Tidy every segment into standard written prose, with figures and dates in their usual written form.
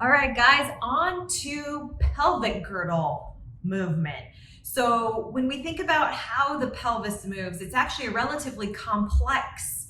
All right, guys, on to pelvic girdle movement. So when we think about how the pelvis moves, it's actually a relatively complex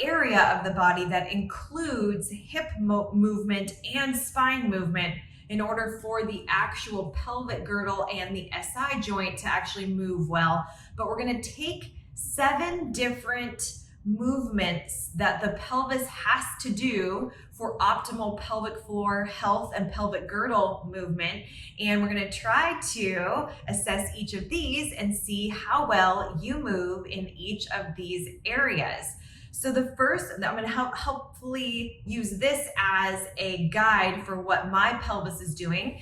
area of the body that includes hip movement and spine movement in order for the actual pelvic girdle and the SI joint to actually move well. But we're going to take 7 different movements that the pelvis has to do for optimal pelvic floor health and pelvic girdle movement. And we're going to try to assess each of these and see how well you move in each of these areas. So the first, I'm going to hopefully use this as a guide for what my pelvis is doing.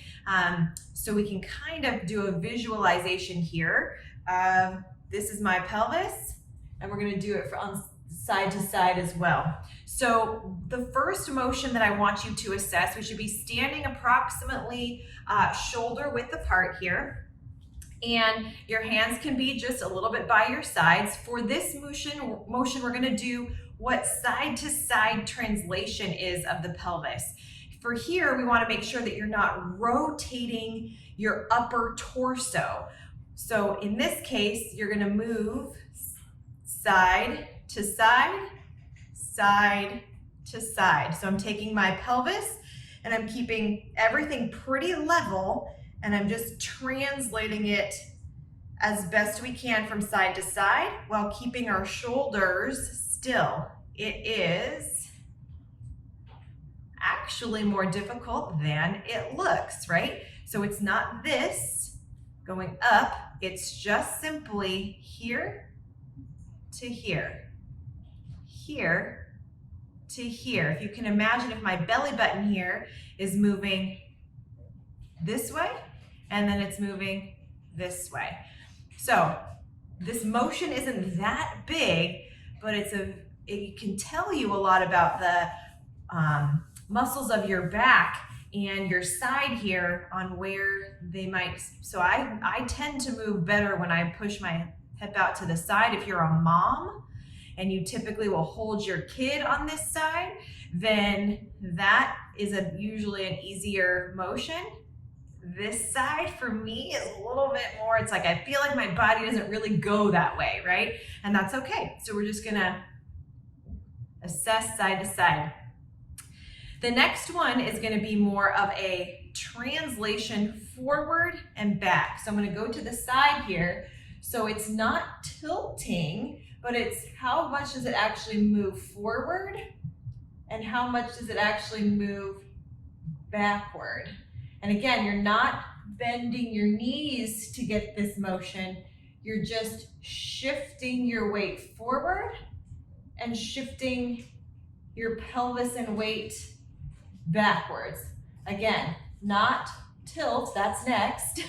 So we can kind of do a visualization here. This is my pelvis, and we're going to do it on side to side as well. So the first motion that I want you to assess, we should be standing approximately shoulder width apart here. And your hands can be just a little bit by your sides. For this motion we're going to do what side to side translation is of the pelvis. For here, we want to make sure that you're not rotating your upper torso. So in this case, you're going to move side to side, side to side. So I'm taking my pelvis and I'm keeping everything pretty level, and I'm just translating it as best we can from side to side while keeping our shoulders still. It is actually more difficult than it looks, right? So it's not this going up, it's just simply here to here, here to here. If you can imagine, if my belly button here is moving this way, and then it's moving this way. So this motion isn't that big, but it can tell you a lot about the muscles of your back and your side here on where they might. So I tend to move better when I push my hip out to the side. If you're a mom and you typically will hold your kid on this side, then that is usually an easier motion. This side for me is a little bit more, it's like I feel like my body doesn't really go that way, right? And that's okay. So we're just gonna assess side to side. The next one is gonna be more of a translation forward and back. So I'm gonna go to the side here. So it's not tilting, but it's how much does it actually move forward and how much does it actually move backward. And again, you're not bending your knees to get this motion. You're just shifting your weight forward and shifting your pelvis and weight backwards. Again, not tilt, that's next,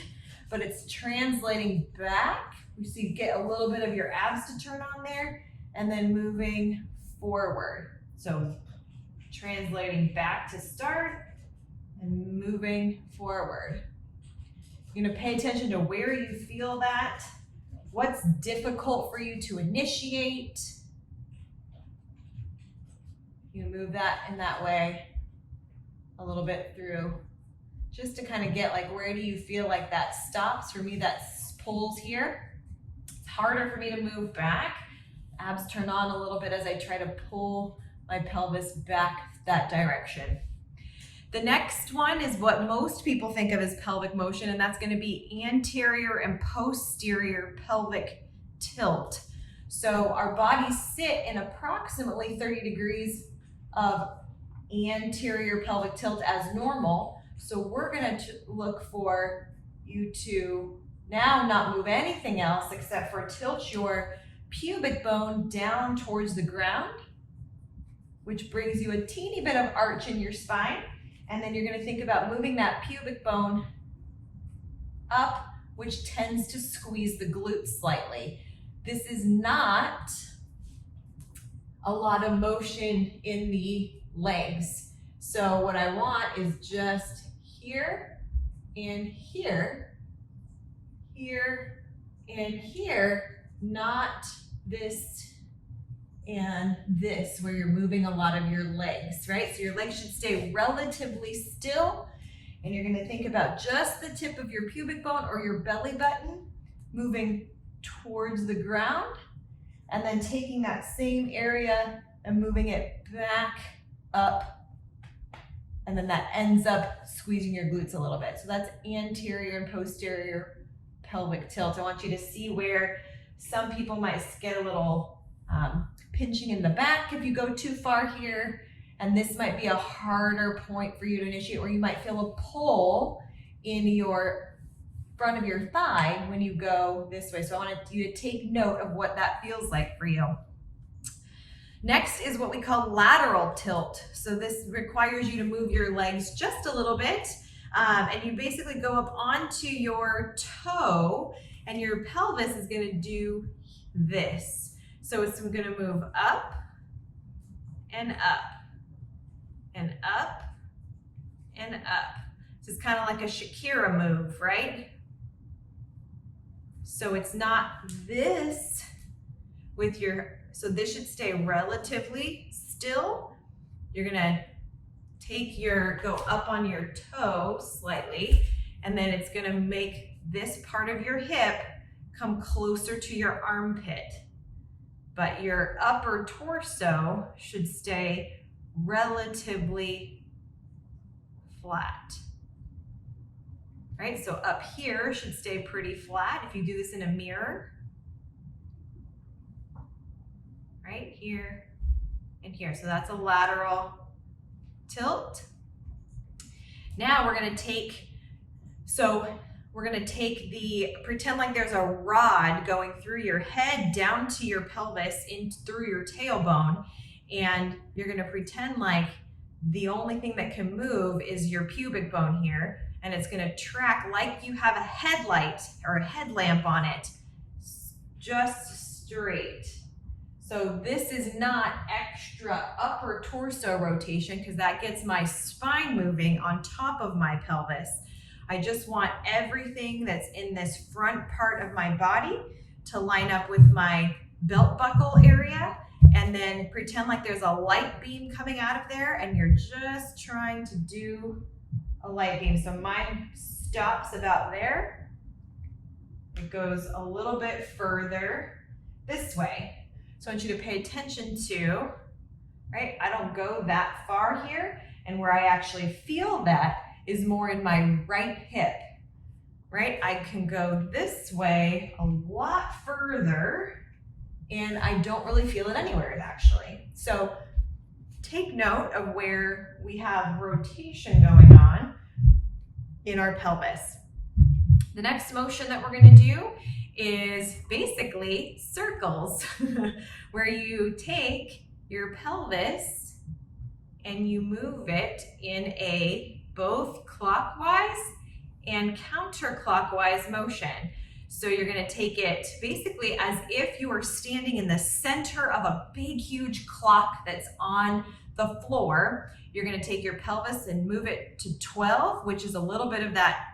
but it's translating back. So you get a little bit of your abs to turn on there, and then moving forward. So translating back to start and moving forward. You're gonna pay attention to where you feel that, what's difficult for you to initiate. You move that in that way a little bit through, just to kind of get like, where do you feel like that stops? For me, that pulls here. It's harder for me to move back. Abs turn on a little bit as I try to pull my pelvis back that direction. The next one is what most people think of as pelvic motion, and that's going to be anterior and posterior pelvic tilt. So our bodies sit in approximately 30 degrees of anterior pelvic tilt as normal. So we're going to look for you to now not move anything else except for tilt your pubic bone down towards the ground, which brings you a teeny bit of arch in your spine. And then you're going to think about moving that pubic bone up, which tends to squeeze the glutes slightly. This is not a lot of motion in the legs. So what I want is just here and here, here and here, not this and this, where you're moving a lot of your legs, right? So your legs should stay relatively still, and you're gonna think about just the tip of your pubic bone or your belly button moving towards the ground, and then taking that same area and moving it back up, and then that ends up squeezing your glutes a little bit. So that's anterior and posterior pelvic tilt. I want you to see where some people might get a little pinching in the back if you go too far here, and this might be a harder point for you to initiate, or you might feel a pull in your front of your thigh when you go this way. So I want you to take note of what that feels like for you. Next is what we call lateral tilt. So this requires you to move your legs just a little bit, and you basically go up onto your toe, and your pelvis is going to do this. So it's going to move up and up and up and up. So it's kind of like a Shakira move, right? So it's not this with your, so this should stay relatively still. You're gonna go up on your toe slightly, and then it's gonna make this part of your hip come closer to your armpit. But your upper torso should stay relatively flat. Right, so up here should stay pretty flat. If you do this in a mirror, right here and here. So that's a lateral tilt. Now we're gonna take pretend like there's a rod going through your head down to your pelvis in through your tailbone, and you're gonna pretend like the only thing that can move is your pubic bone here, and it's gonna track like you have a headlight or a headlamp on it, just straight. So this is not extra upper torso rotation, because that gets my spine moving on top of my pelvis. I just want everything that's in this front part of my body to line up with my belt buckle area, and then pretend like there's a light beam coming out of there, and you're just trying to do a light beam. So mine stops about there. It goes a little bit further this way. So I want you to pay attention to, right? I don't go that far here, and where I actually feel that is more in my right hip, right? I can go this way a lot further, and I don't really feel it anywhere actually. So take note of where we have rotation going on in our pelvis. The next motion that we're going to do is basically circles, where you take your pelvis and you move it in a both clockwise and counterclockwise motion. So you're going to take it basically as if you were standing in the center of a big, huge clock that's on the floor. You're going to take your pelvis and move it to 12, which is a little bit of that,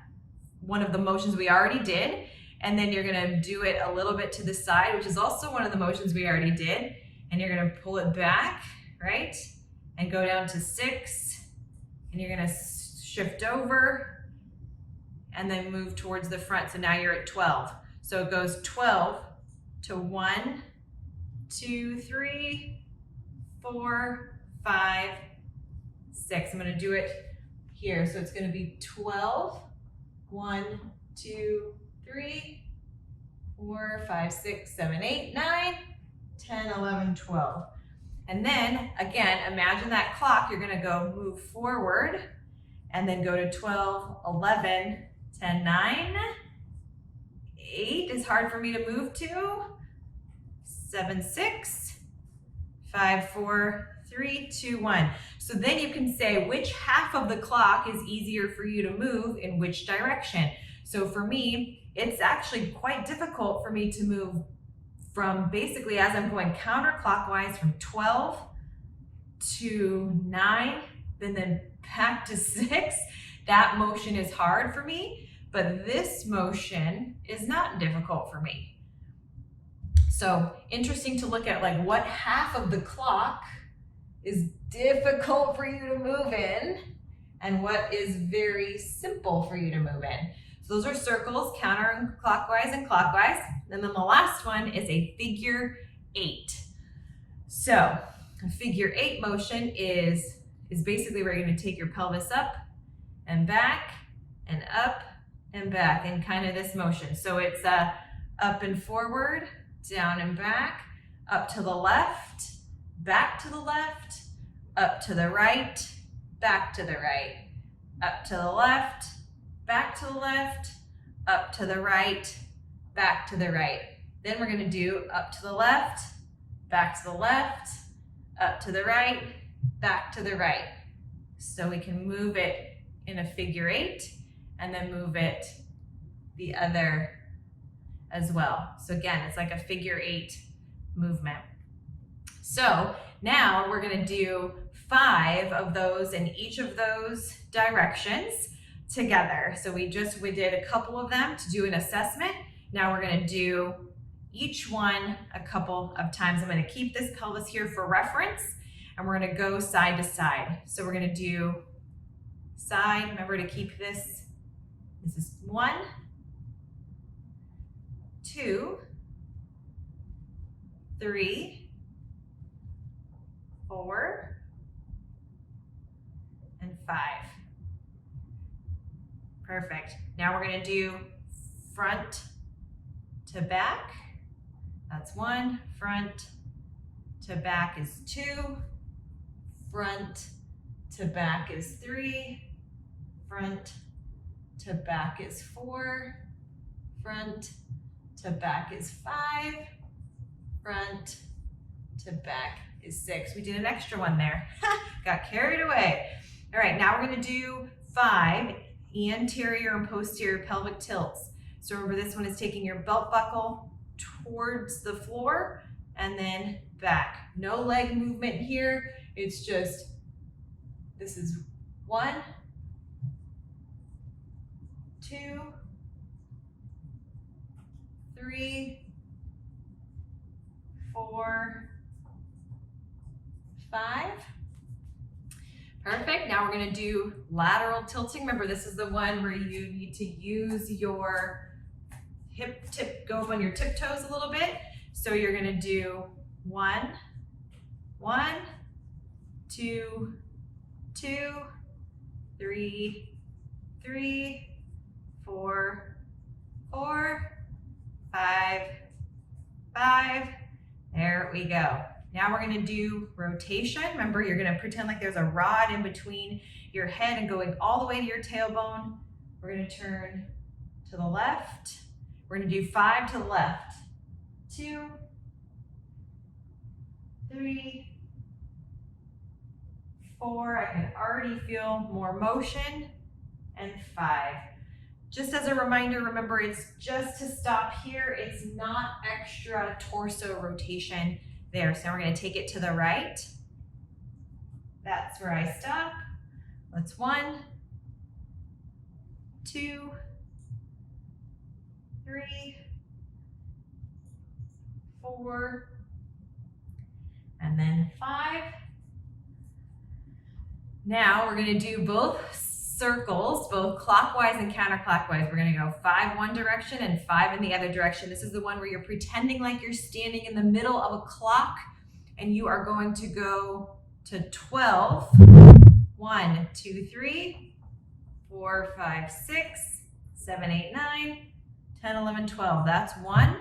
one of the motions we already did. And then you're going to do it a little bit to the side, which is also one of the motions we already did. And you're going to pull it back, right? And go down to 6. And you're going to shift over and then move towards the front. So now you're at 12. So it goes 12 to 1, 2, 3, 4, 5, 6. I'm going to do it here. So it's going to be 12, 1, 2, 3, 4, 5, 6, 7, 8, 9, 10, 11, 12. And then again, imagine that clock. You're going to go move forward and then go to 12, 11, 10, 9, 8 is hard for me to move to, 7, 6, 5, 4, 3, 2, 1. So then you can say which half of the clock is easier for you to move in which direction. So for me, it's actually quite difficult for me to move from basically as I'm going counterclockwise from 12 to 9, and then back to 6. That motion is hard for me, but this motion is not difficult for me. So interesting to look at like what half of the clock is difficult for you to move in and what is very simple for you to move in. So those are circles, counterclockwise and clockwise. And then the last one is a figure 8. So a figure 8 motion is basically where you're going to take your pelvis up and back and up and back in kind of this motion. So it's up and forward, down and back, up to the left, back to the left, up to the right, back to the right, up to the left, back to the left, up to the right, back to the right. Then we're going to do up to the left, back to the left, up to the right, back to the right. So we can move it in a figure 8 and then move it the other as well. So again, it's like a figure 8 movement. So now we're going to do 5 of those in each of those directions together. So we did a couple of them to do an assessment. Now we're going to do each one a couple of times. I'm going to keep this pelvis here for reference, and we're going to go side to side. So we're going to do side. Remember to keep this. This is 1, 2, 3, 4, and 5. Perfect. Now we're going to do front to back. That's 1. Front to back is 2. Front to back is 3. Front to back is 4. Front to back is 5. Front to back is 6. We did an extra one there. Got carried away. All right, now we're going to do 5 anterior and posterior pelvic tilts. So remember, this one is taking your belt buckle towards the floor and then back. No leg movement here. It's just, this is 1, 2, 3, 4, 5. Perfect. Now we're going to do lateral tilting. Remember, this is the one where you need to use your hip tip, go up on your tiptoes a little bit. So you're going to do 1, 1, 2, 2, 3, 3, 4, 4, 5, 5. There we go. Now we're going to do rotation. Remember, you're going to pretend like there's a rod in between your head and going all the way to your tailbone. We're going to turn to the left. We're going to do 5 to the left. 2, 3, 4. I can already feel more motion. And 5. Just as a reminder, remember, it's just to stop here. It's not extra torso rotation there. So we're going to take it to the right. That's where I stop. That's 1, 2, 3, 4, and then 5. Now we're going to do both circles, both clockwise and counterclockwise. We're going to go 5 one direction and 5 in the other direction. This is the one where you're pretending like you're standing in the middle of a clock and you are going to go to 12. 1, 2, 3, 4, 5, 6, 7, 8, 9, 10, 11, 12. That's 1.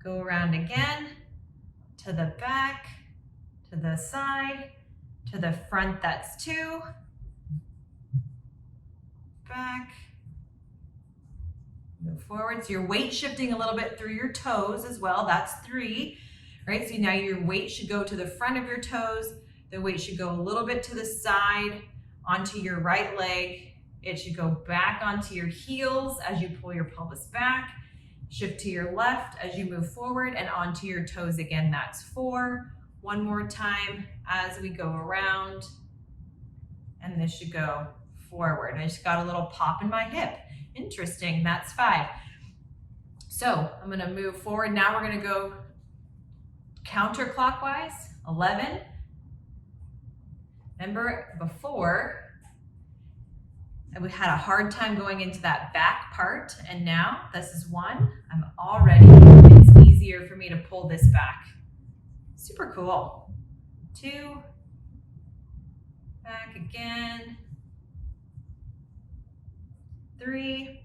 Go around again to the back, to the side, to the front. That's 2. Back, move forward. So your weight shifting a little bit through your toes as well. That's 3, right? So now your weight should go to the front of your toes. The weight should go a little bit to the side onto your right leg. It should go back onto your heels as you pull your pelvis back. Shift to your left as you move forward and onto your toes again. That's 4. One more time as we go around. And this should go forward. I just got a little pop in my hip. Interesting. That's 5. So I'm gonna move forward. Now we're gonna go counterclockwise, 11. Remember before, we had a hard time going into that back part, and now this is 1. I'm already, it's easier for me to pull this back. Super cool. 2, back again. 3,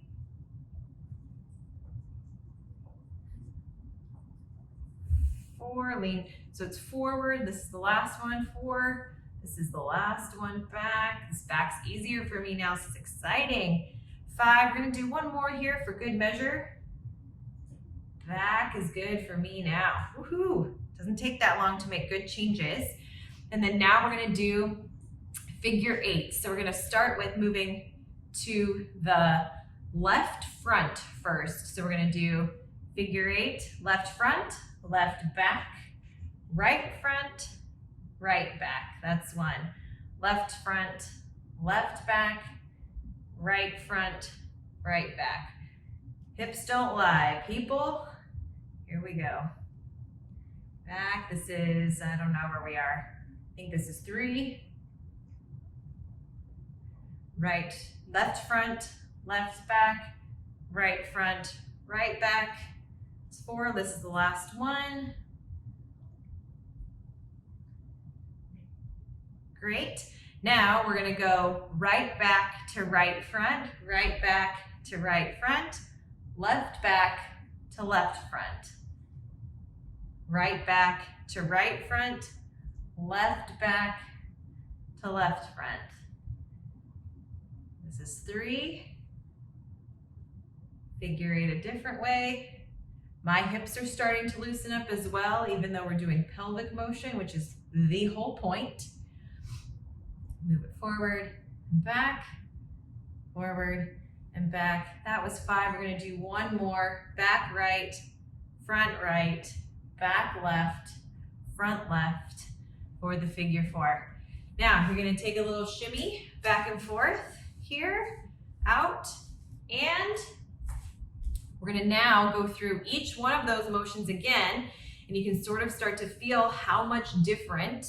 4, lean. So it's forward. This is the last one. 4. This is the last one. Back. This back's easier for me now. This is exciting. 5. We're going to do one more here for good measure. Back is good for me now. Woohoo! Doesn't take that long to make good changes. And then now we're going to do figure 8. So we're going to start with moving to the left front first. So we're going to do figure 8, left front, left back, right front, right back. That's 1. Left front, left back, right front, right back. Hips don't lie, people. Here we go. Back, this is, I don't know where we are. I think this is 3. Right, left front, left back, right front, right back. It's 4, this is the last one. Great. Now we're gonna go right back to right front, right back to right front, left back to left front, right back to right front, left back to left front. This is 3. Figure 8 a different way. My hips are starting to loosen up as well, even though we're doing pelvic motion, which is the whole point. Move it forward and back, forward and back. That was 5. We're going to do one more. Back right, front right, back left, front left for the figure 4. Now you're going to take a little shimmy back and forth here, out, and we're going to now go through each one of those motions again, and you can sort of start to feel how much different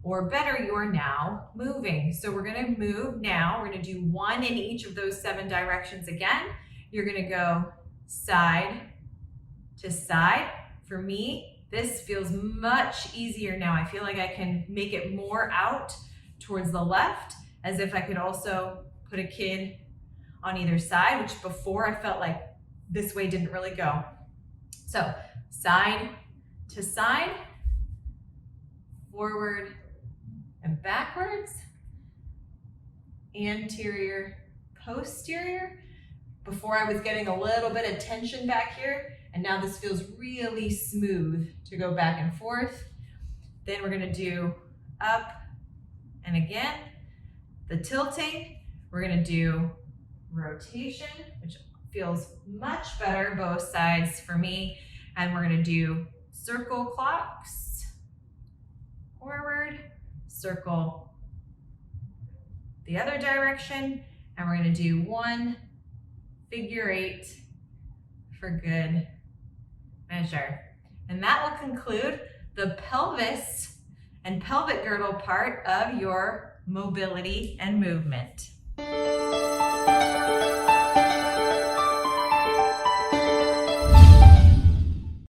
or better you are now moving. So we're going to move now. We're going to do 1 in each of those 7 directions again. You're going to go side to side. For me, this feels much easier now. I feel like I can make it more out towards the left, as if I could also put a kid on either side, which before I felt like this way didn't really go. So side to side, forward and backwards, anterior, posterior. Before I was getting a little bit of tension back here, and now this feels really smooth to go back and forth. Then we're gonna do up and again, the tilting. We're gonna do rotation, which feels much better both sides for me. And we're gonna do circle clocks, forward, circle the other direction, and we're gonna do 1 figure 8 for good measure. And that will conclude the pelvis and pelvic girdle part of your mobility and movement.